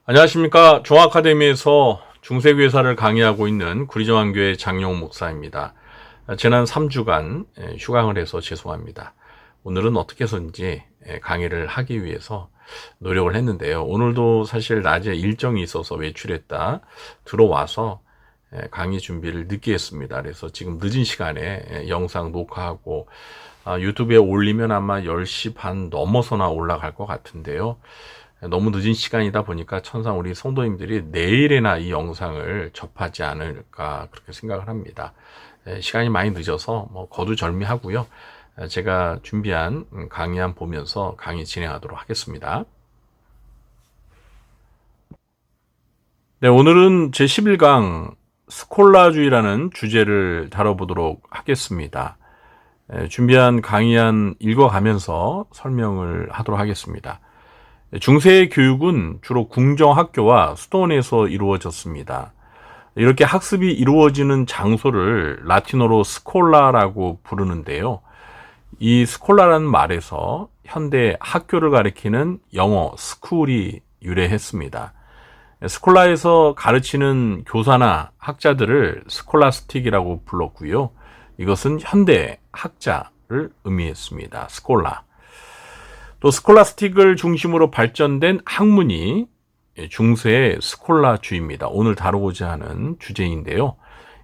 안녕하십니까. 종아카데미에서 중세교회사를 강의하고 있는 구리정한교회 장용 목사입니다. 지난 3주간 휴강을 해서 죄송합니다. 오늘은 어떻게 해서든지 강의를 하기 위해서 노력을 했는데요. 오늘도 사실 낮에 일정이 있어서 외출했다 들어와서 강의 준비를 늦게 했습니다. 그래서 지금 늦은 시간에 영상 녹화하고 유튜브에 올리면 아마 10시 반 넘어서나 올라갈 것 같은데요. 너무 늦은 시간이다 보니까 천상 우리 성도님들이 내일에나 이 영상을 접하지 않을까 그렇게 생각을 합니다. 시간이 많이 늦어서 거두절미하고요. 제가 준비한 강의안 보면서 강의 진행하도록 하겠습니다. 네, 오늘은 제11강 스콜라주의라는 주제를 다뤄보도록 하겠습니다. 준비한 강의안 읽어가면서 설명을 하도록 하겠습니다. 중세의 교육은 주로 궁정학교와 수도원에서 이루어졌습니다. 이렇게 학습이 이루어지는 장소를 라틴어로 스콜라라고 부르는데요. 이 스콜라라는 말에서 현대 학교를 가리키는 영어 스쿨이 유래했습니다. 스콜라에서 가르치는 교사나 학자들을 스콜라스틱이라고 불렀고요. 이것은 현대 학자를 의미했습니다. 스콜라. 또 스콜라스틱을 중심으로 발전된 학문이 중세의 스콜라주의입니다. 오늘 다루고자 하는 주제인데요.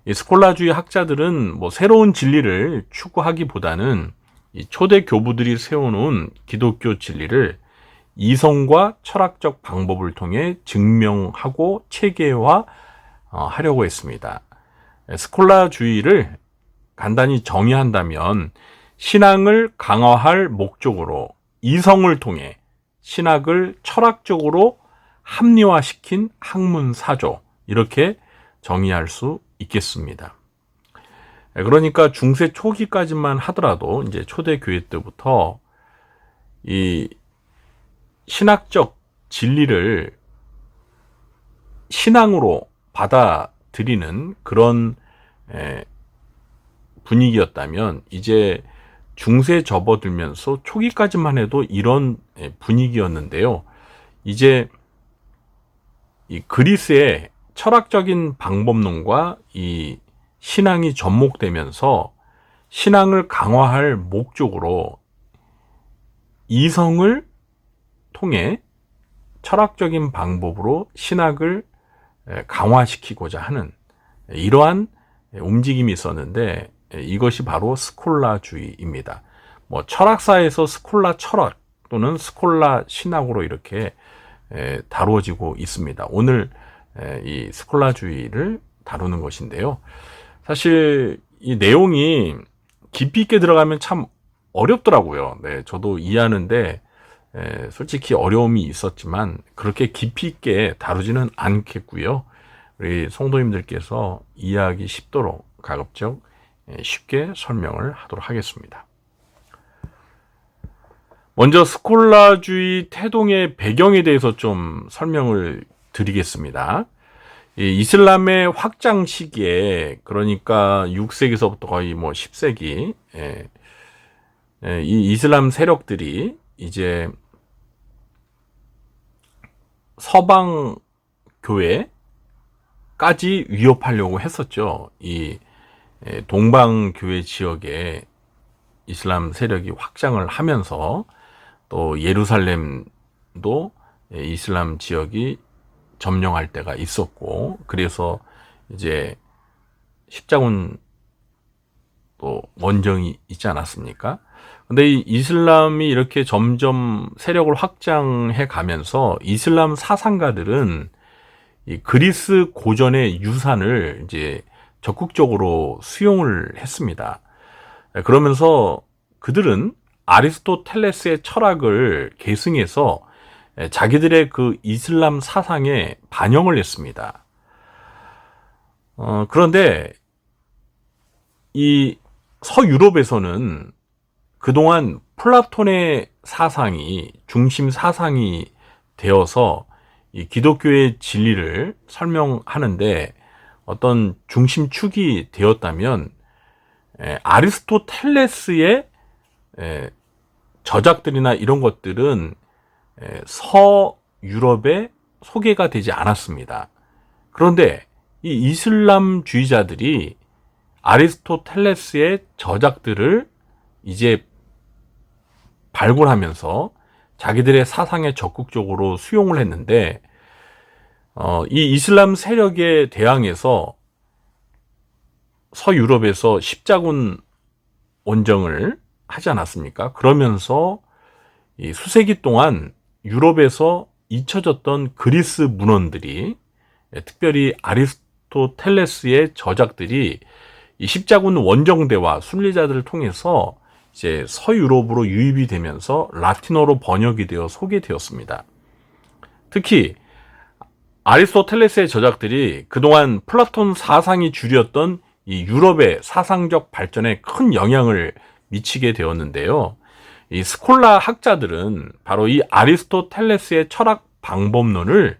이 스콜라주의 학자들은 새로운 진리를 추구하기보다는 이 초대 교부들이 세워놓은 기독교 진리를 이성과 철학적 방법을 통해 증명하고 체계화 하려고 했습니다. 스콜라주의를 간단히 정의한다면 신앙을 강화할 목적으로 이성을 통해 신학을 철학적으로 합리화시킨 학문사조, 이렇게 정의할 수 있겠습니다. 그러니까 중세 초기까지만 하더라도 이제 초대교회 때부터 이 신학적 진리를 신앙으로 받아들이는 그런 분위기였다면, 이제 중세에 접어들면서 초기까지만 해도 이런 분위기였는데요. 이제 이 그리스의 철학적인 방법론과 이 신앙이 접목되면서 신앙을 강화할 목적으로 이성을 통해 철학적인 방법으로 신학을 강화시키고자 하는 이러한 움직임이 있었는데, 이것이 바로 스콜라주의입니다. 철학사에서 스콜라 철학 또는 스콜라 신학으로 이렇게 다루어지고 있습니다. 오늘 이 스콜라주의를 다루는 것인데요. 사실 이 내용이 깊이 있게 들어가면 참 어렵더라고요. 네, 저도 이해하는데 솔직히 어려움이 있었지만 그렇게 깊이 있게 다루지는 않겠고요. 우리 성도님들께서 이해하기 쉽도록 가급적 쉽게 설명을 하도록 하겠습니다. 먼저 스콜라주의 태동의 배경에 대해서 좀 설명을 드리겠습니다. 이 이슬람의 확장 시기에, 그러니까 6세기서부터 거의 10세기, 이 이슬람 세력들이 이제 서방 교회까지 위협하려고 했었죠. 이 동방교회 지역에 이슬람 세력이 확장을 하면서 또 예루살렘도 이슬람 지역이 점령할 때가 있었고, 그래서 이제 십자군 또 원정이 있지 않았습니까? 근데 이 이슬람이 이렇게 점점 세력을 확장해 가면서 이슬람 사상가들은 이 그리스 고전의 유산을 이제 적극적으로 수용을 했습니다. 그러면서 그들은 아리스토텔레스의 철학을 계승해서 자기들의 그 이슬람 사상에 반영을 했습니다. 그런데 이 서유럽에서는 그동안 플라톤의 사상이 중심 사상이 되어서 이 기독교의 진리를 설명하는데 어떤 중심축이 되었다면, 아리스토텔레스의 저작들이나 이런 것들은 서유럽의 소개가 되지 않았습니다. 그런데 이 이슬람주의자들이 아리스토텔레스의 저작들을 이제 발굴하면서 자기들의 사상에 적극적으로 수용을 했는데, 이 이슬람 세력에 대항해서 서유럽에서 십자군 원정을 하지 않았습니까? 그러면서 이 수세기 동안 유럽에서 잊혀졌던 그리스 문헌들이, 특별히 아리스토텔레스의 저작들이 이 십자군 원정대와 순례자들을 통해서 이제 서유럽으로 유입이 되면서 라틴어로 번역이 되어 소개되었습니다. 특히 아리스토텔레스의 저작들이 그동안 플라톤 사상이 주류였던 이 유럽의 사상적 발전에 큰 영향을 미치게 되었는데요. 이 스콜라 학자들은 바로 이 아리스토텔레스의 철학 방법론을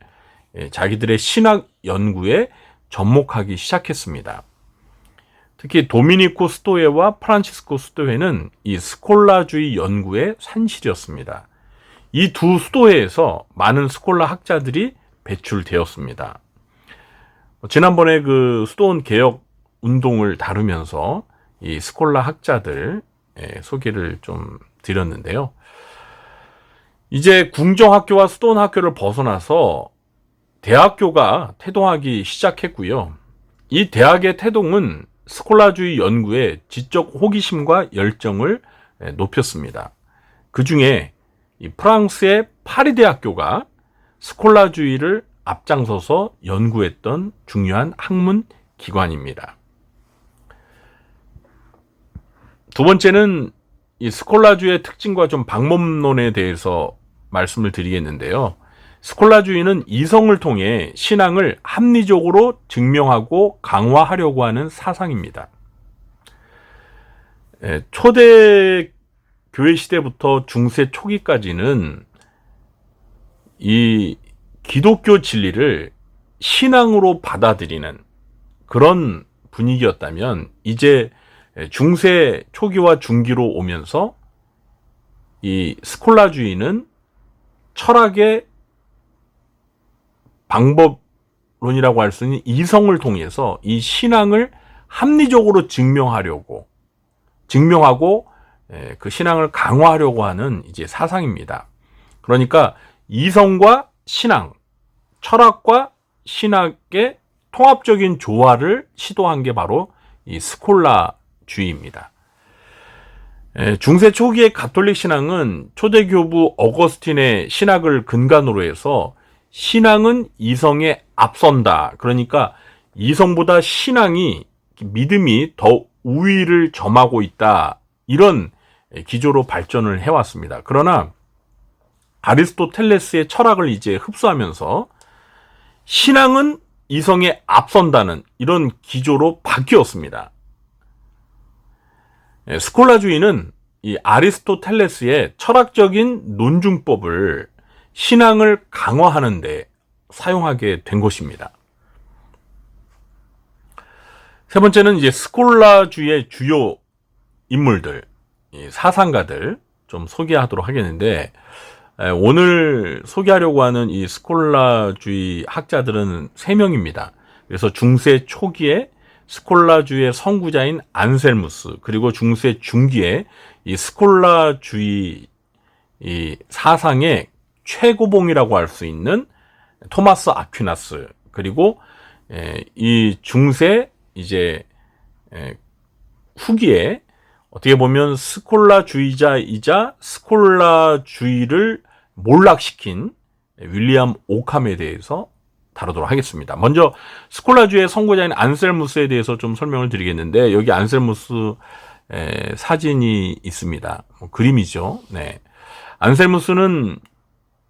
자기들의 신학 연구에 접목하기 시작했습니다. 특히 도미니코 스토에와 프란치스코 스토에는 이 스콜라주의 연구의 산실이었습니다. 이 두 스토에에서 많은 스콜라 학자들이 배출되었습니다. 지난번에 그 스토온 개혁 운동을 다루면서 이 스콜라 학자들 소개를 좀 드렸는데요. 이제 궁정학교와 스토온 학교를 벗어나서 대학교가 태동하기 시작했고요. 이 대학의 태동은 스콜라주의 연구에 지적 호기심과 열정을 높였습니다. 그 중에 이 프랑스의 파리 대학교가 스콜라주의를 앞장서서 연구했던 중요한 학문 기관입니다. 두 번째는 이 스콜라주의의 특징과 좀 방법론에 대해서 말씀을 드리겠는데요. 스콜라주의는 이성을 통해 신앙을 합리적으로 증명하고 강화하려고 하는 사상입니다. 초대 교회 시대부터 중세 초기까지는 이 기독교 진리를 신앙으로 받아들이는 그런 분위기였다면, 이제 중세 초기와 중기로 오면서 이 스콜라주의는 철학의 방법론이라고 할 수 있는 이성을 통해서 이 신앙을 합리적으로 증명하고 그 신앙을 강화하려고 하는 이제 사상입니다. 그러니까 이성과 신앙, 철학과 신학의 통합적인 조화를 시도한 게 바로 이 스콜라주의입니다. 중세 초기의 가톨릭 신앙은 초대교부 어거스틴의 신학을 근간으로 해서 신앙은 이성에 앞선다. 그러니까 이성보다 신앙이, 믿음이 더 우위를 점하고 있다. 이런 기조로 발전을 해왔습니다. 그러나 아리스토텔레스의 철학을 이제 흡수하면서 신앙은 이성에 앞선다는 이런 기조로 바뀌었습니다. 스콜라주의는 이 아리스토텔레스의 철학적인 논증법을 신앙을 강화하는 데 사용하게 된 것입니다. 세 번째는 이제 스콜라주의의 주요 인물들, 사상가들 좀 소개하도록 하겠는데, 오늘 소개하려고 하는 이 스콜라주의 학자들은 3명입니다. 그래서 중세 초기에 스콜라주의의 선구자인 안셀무스, 그리고 중세 중기에 이 스콜라주의 이 사상의 최고봉이라고 할 수 있는 토마스 아퀴나스, 그리고 이 중세 이제 후기에 어떻게 보면 스콜라주의자이자 스콜라주의를 몰락시킨 윌리엄 오캄에 대해서 다루도록 하겠습니다. 먼저 스콜라주의의 선구자인 안셀무스에 대해서 좀 설명을 드리겠는데, 여기 안셀무스 사진이 있습니다. 그림이죠. 네. 안셀무스는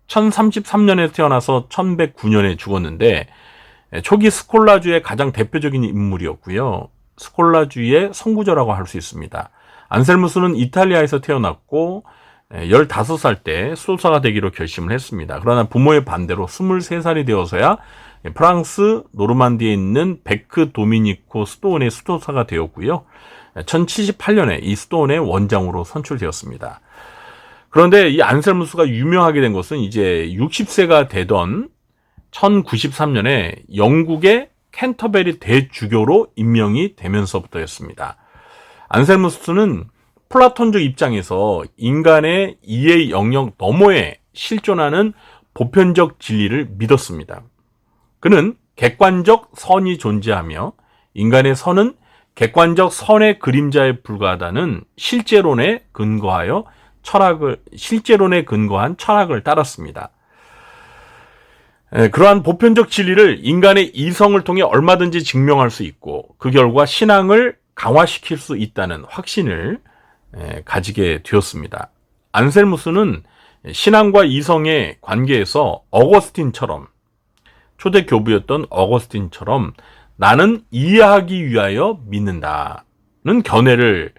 1033년에 태어나서 1109년에 죽었는데, 초기 스콜라주의의 가장 대표적인 인물이었고요. 스콜라주의의 선구자라고 할 수 있습니다. 안셀무스는 이탈리아에서 태어났고 15살 때 수도사가 되기로 결심을 했습니다. 그러나 부모의 반대로 23살이 되어서야 프랑스 노르만디에 있는 베크 도미니코 스토온의 수도사가 되었고요. 1078년에 이 스토온의 원장으로 선출되었습니다. 그런데 이 안셀무스가 유명하게 된 것은 이제 60세가 되던 1093년에 영국의 캔터베리 대주교로 임명이 되면서부터였습니다. 안셀무스는 플라톤적 입장에서 인간의 이해 영역 너머에 실존하는 보편적 진리를 믿었습니다. 그는 객관적 선이 존재하며 인간의 선은 객관적 선의 그림자에 불과하다는 실제론에 근거한 철학을 따랐습니다. 그러한 보편적 진리를 인간의 이성을 통해 얼마든지 증명할 수 있고 그 결과 신앙을 강화시킬 수 있다는 확신을 가지게 되었습니다. 안셀무스는 신앙과 이성의 관계에서 초대 교부였던 어거스틴처럼 나는 이해하기 위하여 믿는다는 견해를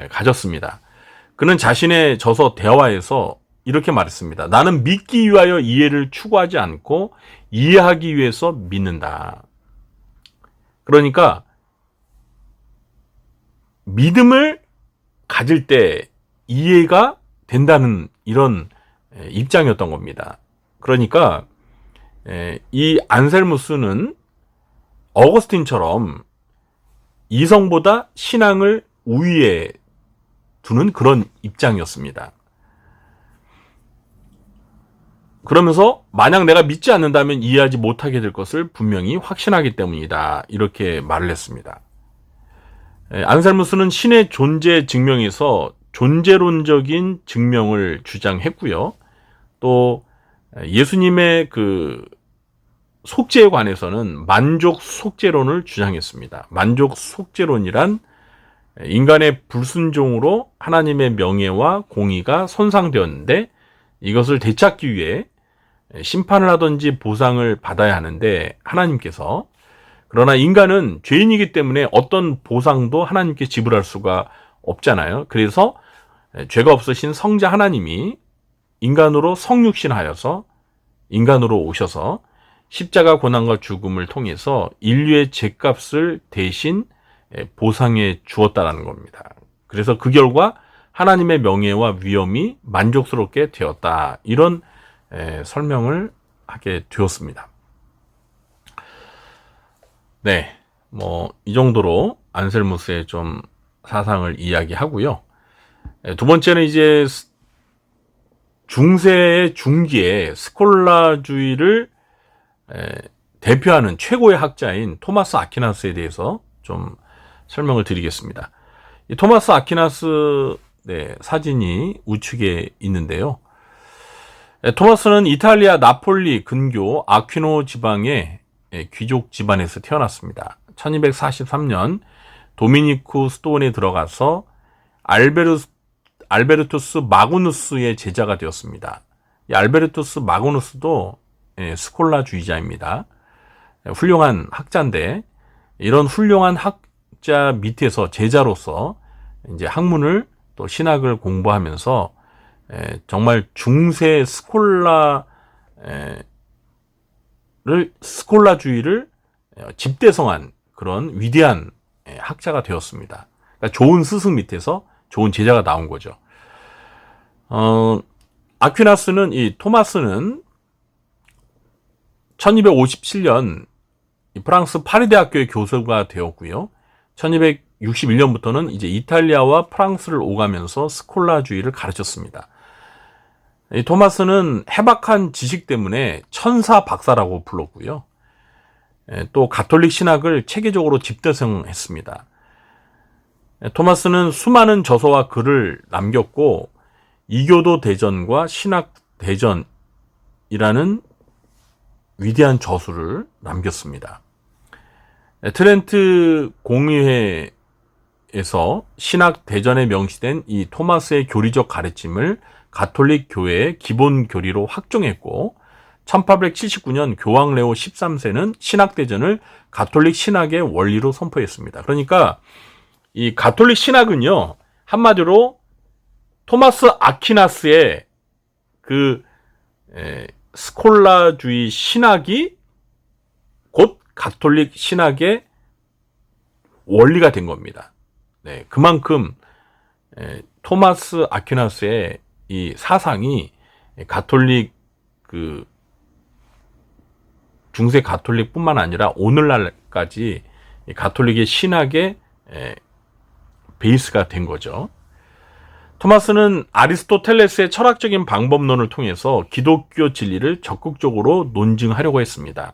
가졌습니다. 그는 자신의 저서 대화에서 이렇게 말했습니다. 나는 믿기 위하여 이해를 추구하지 않고 이해하기 위해서 믿는다. 그러니까 믿음을 가질 때 이해가 된다는 이런 입장이었던 겁니다. 그러니까 이 안셀무스는 어거스틴처럼 이성보다 신앙을 우위에 두는 그런 입장이었습니다. 그러면서 만약 내가 믿지 않는다면 이해하지 못하게 될 것을 분명히 확신하기 때문이다. 이렇게 말을 했습니다. 안셀무스는 신의 존재 증명에서 존재론적인 증명을 주장했고요. 또 예수님의 그 속죄에 관해서는 만족 속죄론을 주장했습니다. 만족 속죄론이란 인간의 불순종으로 하나님의 명예와 공의가 손상되었는데 이것을 되찾기 위해 심판을 하든지 보상을 받아야 하는데 하나님께서 그러나 인간은 죄인이기 때문에 어떤 보상도 하나님께 지불할 수가 없잖아요. 그래서 죄가 없으신 성자 하나님이 인간으로 성육신하여서 인간으로 오셔서 십자가 고난과 죽음을 통해서 인류의 죄값을 대신 보상해 주었다는 겁니다. 그래서 그 결과 하나님의 명예와 위엄이 만족스럽게 되었다. 이런 설명을 하게 되었습니다. 네, 이 정도로 안셀무스의 좀 사상을 이야기하고요. 두 번째는 이제 중세의 중기에 스콜라주의를 대표하는 최고의 학자인 토마스 아퀴나스에 대해서 좀 설명을 드리겠습니다. 이 토마스 아퀴나스 사진이 우측에 있는데요. 토마스는 이탈리아 나폴리 근교 아퀴노 지방의 귀족 집안에서 태어났습니다. 1243년 도미니쿠 수도원에 들어가서 알베르투스 마그누스의 제자가 되었습니다. 이 알베르투스 마그누스도 스콜라주의자입니다. 훌륭한 학자인데 이런 훌륭한 학자 밑에서 제자로서 이제 학문을 또 신학을 공부하면서 정말 중세 스콜라주의를 집대성한 그런 위대한 학자가 되었습니다. 그러니까 좋은 스승 밑에서 좋은 제자가 나온 거죠. 아퀴나스는 토마스는 1257년 프랑스 파리 대학교의 교수가 되었고요. 1261년부터는 이제 이탈리아와 프랑스를 오가면서 스콜라주의를 가르쳤습니다. 이 토마스는 해박한 지식 때문에 천사 박사라고 불렀고요. 또 가톨릭 신학을 체계적으로 집대성했습니다. 토마스는 수많은 저서와 글을 남겼고 이교도 대전과 신학 대전이라는 위대한 저수를 남겼습니다. 트렌트 공의회에서 신학 대전에 명시된 이 토마스의 교리적 가르침을 가톨릭 교회의 기본 교리로 확정했고 1879년 교황 레오 13세는 신학 대전을 가톨릭 신학의 원리로 선포했습니다. 그러니까 이 가톨릭 신학은요, 한마디로 토마스 아퀴나스의 그 스콜라주의 신학이 곧 가톨릭 신학의 원리가 된 겁니다. 네, 그만큼 토마스 아퀴나스의 이 사상이 가톨릭 그 중세 가톨릭뿐만 아니라 오늘날까지 가톨릭의 신학의 베이스가 된 거죠. 토마스는 아리스토텔레스의 철학적인 방법론을 통해서 기독교 진리를 적극적으로 논증하려고 했습니다.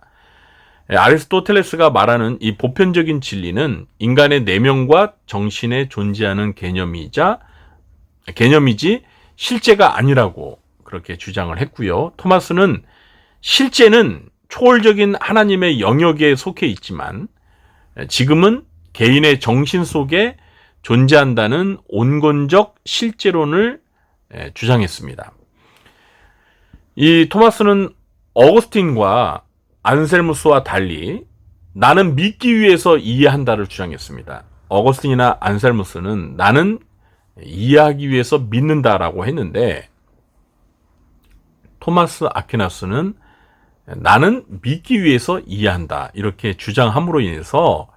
아리스토텔레스가 말하는 이 보편적인 진리는 인간의 내면과 정신에 존재하는 개념이지 실제가 아니라고 그렇게 주장을 했고요. 토마스는 실제는 초월적인 하나님의 영역에 속해 있지만 지금은 개인의 정신 속에 존재한다는 온건적 실제론을 주장했습니다. 이 토마스는 어거스틴과 안셀무스와 달리 나는 믿기 위해서 이해한다를 주장했습니다. 어거스틴이나 안셀무스는 나는 이해하기 위해서 믿는다라고 했는데 토마스 아퀴나스는 나는 믿기 위해서 이해한다 이렇게 주장함으로 인해서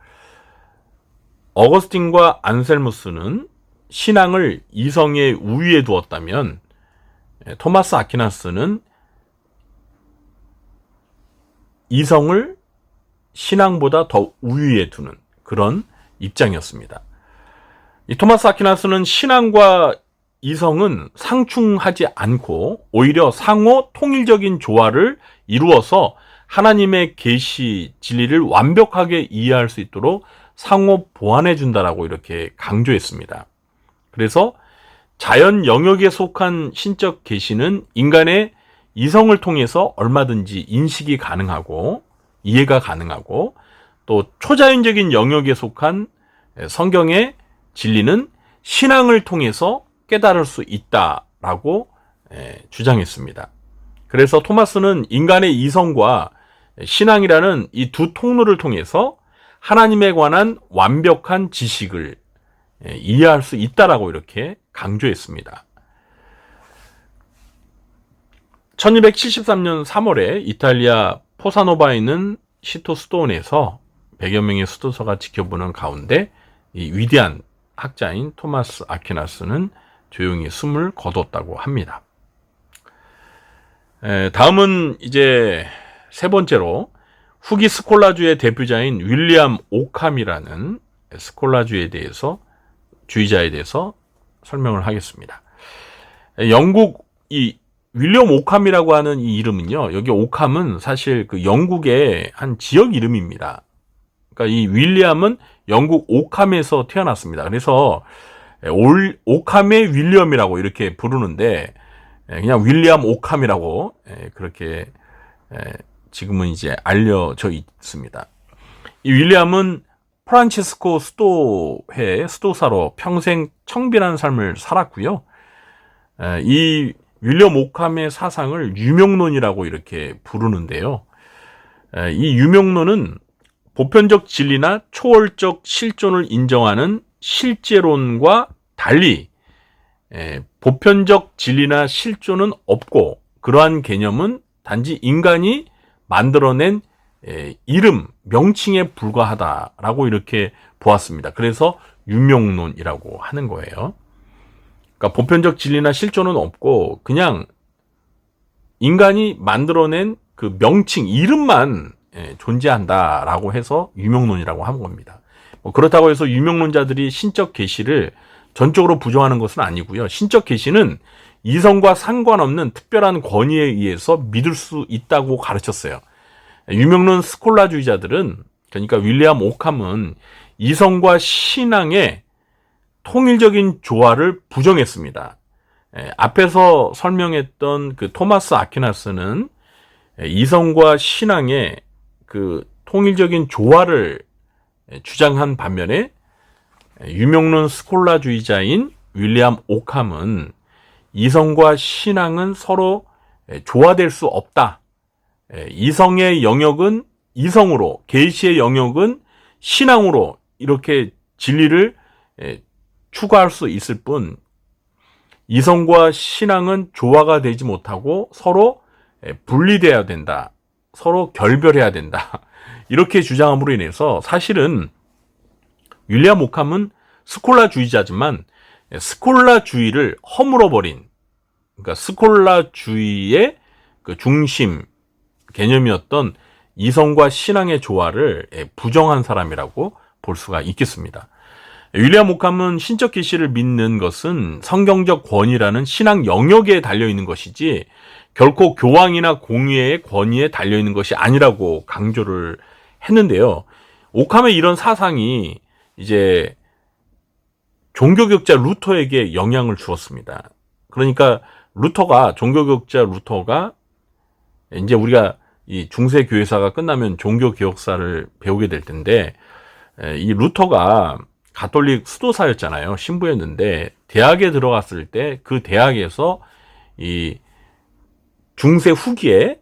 어거스틴과 안셀무스는 신앙을 이성의 우위에 두었다면 토마스 아퀴나스는 이성을 신앙보다 더 우위에 두는 그런 입장이었습니다. 이 토마스 아퀴나스는 신앙과 이성은 상충하지 않고 오히려 상호 통일적인 조화를 이루어서 하나님의 계시 진리를 완벽하게 이해할 수 있도록 상호 보완해 준다라고 이렇게 강조했습니다. 그래서 자연 영역에 속한 신적 계시는 인간의 이성을 통해서 얼마든지 인식이 가능하고 이해가 가능하고 또 초자연적인 영역에 속한 성경의 진리는 신앙을 통해서 깨달을 수 있다라고 주장했습니다. 그래서 토마스는 인간의 이성과 신앙이라는 이 두 통로를 통해서 하나님에 관한 완벽한 지식을 이해할 수 있다라고 이렇게 강조했습니다. 1273년 3월에 이탈리아 포사노바에 있는 시토 수도원에서 100여 명의 수도사가 지켜보는 가운데 이 위대한 학자인 토마스 아퀴나스는 조용히 숨을 거뒀다고 합니다. 다음은 이제 세 번째로 후기 스콜라주의 대표자인 윌리엄 오캄이라는 주의자에 대해서 설명을 하겠습니다. 영국 이 윌리엄 오캄이라고 하는 이 이름은요, 여기 오캄은 사실 그 영국의 한 지역 이름입니다. 그러니까 이 윌리엄은 영국 오캄에서 태어났습니다. 그래서 오캄의 윌리엄이라고 이렇게 부르는데 그냥 윌리엄 오캄이라고 그렇게 지금은 이제 알려져 있습니다. 이 윌리엄은 프란치스코 수도회 수도사로 평생 청빈한 삶을 살았고요. 이 윌리엄 오캄의 사상을 유명론이라고 이렇게 부르는데요. 이 유명론은 보편적 진리나 초월적 실존을 인정하는 실제론과 달리 보편적 진리나 실존은 없고 그러한 개념은 단지 인간이 만들어낸 이름, 명칭에 불과하다라고 이렇게 보았습니다. 그래서 유명론이라고 하는 거예요. 그러니까 보편적 진리나 실존은 없고 그냥 인간이 만들어낸 그 명칭, 이름만 존재한다라고 해서 유명론이라고 하는 겁니다. 그렇다고 해서 유명론자들이 신적 계시를 전적으로 부정하는 것은 아니고요. 신적 계시는 이성과 상관없는 특별한 권위에 의해서 믿을 수 있다고 가르쳤어요. 유명론 스콜라주의자들은, 그러니까 윌리엄 오캄은 이성과 신앙의 통일적인 조화를 부정했습니다. 앞에서 설명했던 그 토마스 아퀴나스는 이성과 신앙의 그 통일적인 조화를 주장한 반면에 유명론 스콜라주의자인 윌리엄 오캄은 이성과 신앙은 서로 조화될 수 없다. 이성의 영역은 이성으로, 계시의 영역은 신앙으로 이렇게 진리를 추구할 수 있을 뿐 이성과 신앙은 조화가 되지 못하고 서로 분리되어야 된다. 서로 결별해야 된다. 이렇게 주장함으로 인해서 사실은 윌리엄 오캄은 스콜라주의자지만 스콜라주의를 허물어버린, 그러니까 스콜라주의의 그 중심 개념이었던 이성과 신앙의 조화를 부정한 사람이라고 볼 수가 있겠습니다. 윌리엄 오캄은 신적 계시를 믿는 것은 성경적 권위라는 신앙 영역에 달려있는 것이지 결코 교황이나 공의의 권위에 달려있는 것이 아니라고 강조를 했는데요. 오캄의 이런 사상이 이제 종교개혁자 루터에게 영향을 주었습니다. 그러니까 종교개혁자 루터가 이제 우리가 이 중세 교회사가 끝나면 종교개혁사를 배우게 될 텐데, 이 루터가 가톨릭 수도사였잖아요. 신부였는데 대학에 들어갔을 때 그 대학에서 이 중세 후기에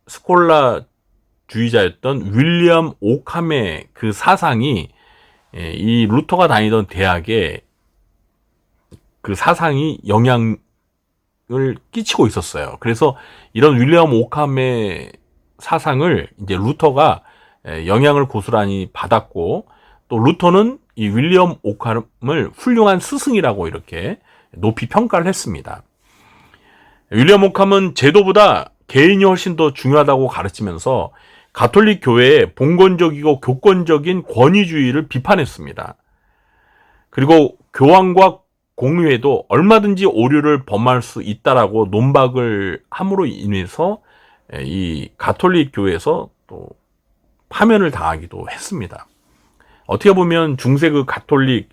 스콜라주의자였던 윌리엄 오캄의 그 사상이 이 루터가 다니던 대학에 그 사상이 영향을 끼치고 있었어요. 그래서 이런 윌리엄 오캄의 사상을 이제 루터가 영향을 고스란히 받았고, 또 루터는 이 윌리엄 오캄을 훌륭한 스승이라고 이렇게 높이 평가를 했습니다. 윌리엄 오캄은 제도보다 개인이 훨씬 더 중요하다고 가르치면서 가톨릭 교회의 봉건적이고 교권적인 권위주의를 비판했습니다. 그리고 교황과 공의회도 얼마든지 오류를 범할 수 있다라고 논박을 함으로 인해서 이 가톨릭 교회에서 또 파면을 당하기도 했습니다. 어떻게 보면 중세 그 가톨릭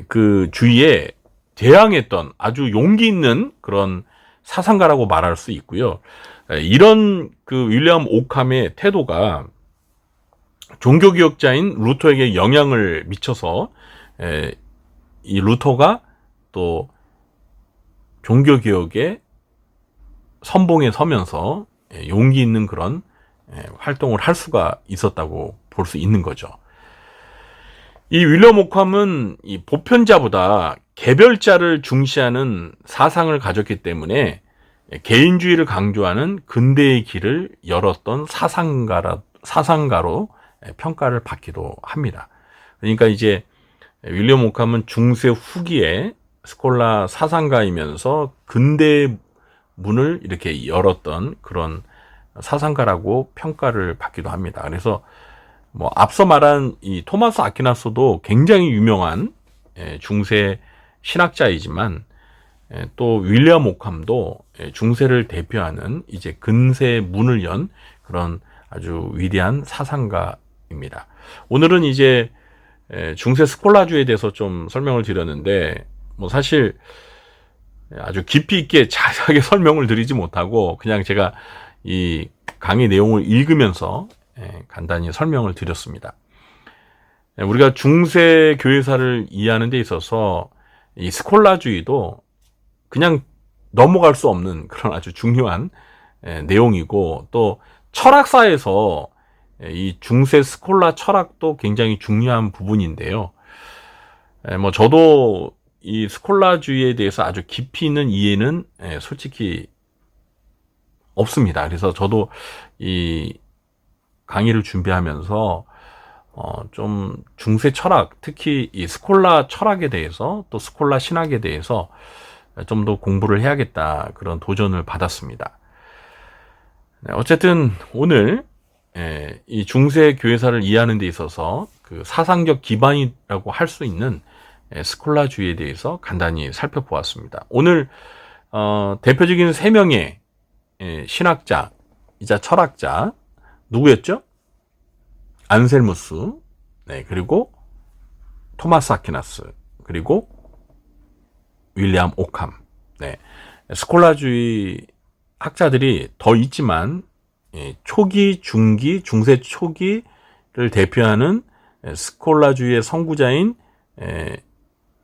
그 주의에 대항했던 아주 용기 있는 그런 사상가라고 말할 수 있고요. 이런 그 윌리엄 오캄의 태도가 종교개혁자인 루터에게 영향을 미쳐서 이 루터가 또 종교개혁의 선봉에 서면서 용기 있는 그런 활동을 할 수가 있었다고 볼 수 있는 거죠. 이 윌리엄 오캄은 이 보편자보다 개별자를 중시하는 사상을 가졌기 때문에 개인주의를 강조하는 근대의 길을 열었던 사상가로 평가를 받기도 합니다. 그러니까 이제 윌리엄 오캄은 중세 후기에 스콜라 사상가이면서 근대의 문을 이렇게 열었던 그런 사상가라고 평가를 받기도 합니다. 그래서 뭐 앞서 말한 이 토마스 아퀴나스도 굉장히 유명한 중세 신학자이지만, 또 윌리엄 오캄도 중세를 대표하는 이제 근세의 문을 연 그런 아주 위대한 사상가입니다. 오늘은 이제 중세 스콜라주에 대해서 좀 설명을 드렸는데, 뭐 사실 아주 깊이 있게 자세하게 설명을 드리지 못하고 그냥 제가 이 강의 내용을 읽으면서 간단히 설명을 드렸습니다. 우리가 중세 교회사를 이해하는 데 있어서 이 스콜라주의도 그냥 넘어갈 수 없는 그런 아주 중요한 내용이고, 또 철학사에서 이 중세 스콜라 철학도 굉장히 중요한 부분인데요. 뭐 저도 이 스콜라주의에 대해서 아주 깊이 있는 이해는 솔직히 없습니다. 그래서 저도 이 강의를 준비하면서 좀 중세 철학, 특히 이 스콜라 철학에 대해서, 또 스콜라 신학에 대해서 좀 더 공부를 해야겠다, 그런 도전을 받았습니다. 어쨌든 오늘 이 중세 교회사를 이해하는 데 있어서 그 사상적 기반이라고 할 수 있는 스콜라주의에 대해서 간단히 살펴보았습니다. 오늘 대표적인 3명의 신학자이자 철학자 누구였죠? 안셀무스, 그리고 토마스 아퀴나스, 그리고 윌리엄 오캄. 스콜라주의 학자들이 더 있지만 초기, 중기, 중세 초기를 대표하는 스콜라주의의 선구자인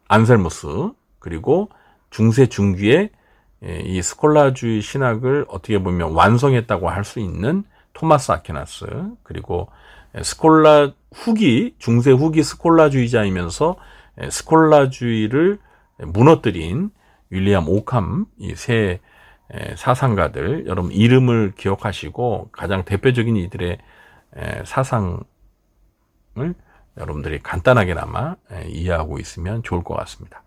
안셀무스, 그리고 중세 중기에 이 스콜라주의 신학을 어떻게 보면 완성했다고 할 수 있는 토마스 아퀴나스, 그리고 스콜라 후기, 중세 후기 스콜라주의자이면서 스콜라주의를 무너뜨린 윌리엄 오캄, 이 세 사상가들, 여러분 이름을 기억하시고 가장 대표적인 이들의 사상을 여러분들이 간단하게나마 이해하고 있으면 좋을 것 같습니다.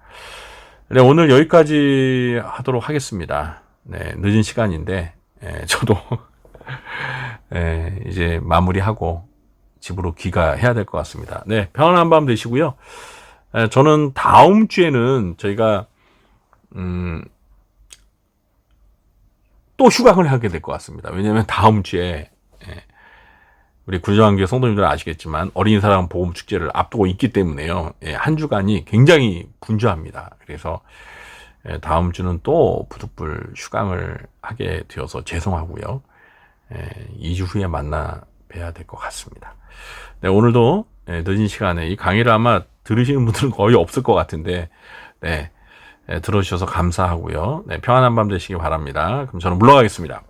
네, 오늘 여기까지 하도록 하겠습니다. 늦은 시간인데 저도 이제 마무리하고 집으로 귀가해야 될 것 같습니다. 네, 평안한 밤 되시고요. 저는 다음 주에는 저희가 또 휴강을 하게 될 것 같습니다. 왜냐하면 다음 주에 우리 구리정한교회 성도님들은 아시겠지만 어린이사랑 복음축제를 앞두고 있기 때문에요. 한 주간이 굉장히 분주합니다. 그래서 다음 주는 또 부득불 휴강을 하게 되어서 죄송하고요. 2주 후에 만나 뵈야 될 것 같습니다. 네, 오늘도 늦은 시간에 이 강의를 아마 들으시는 분들은 거의 없을 것 같은데 네, 들어주셔서 감사하고요. 네, 평안한 밤 되시기 바랍니다. 그럼 저는 물러가겠습니다.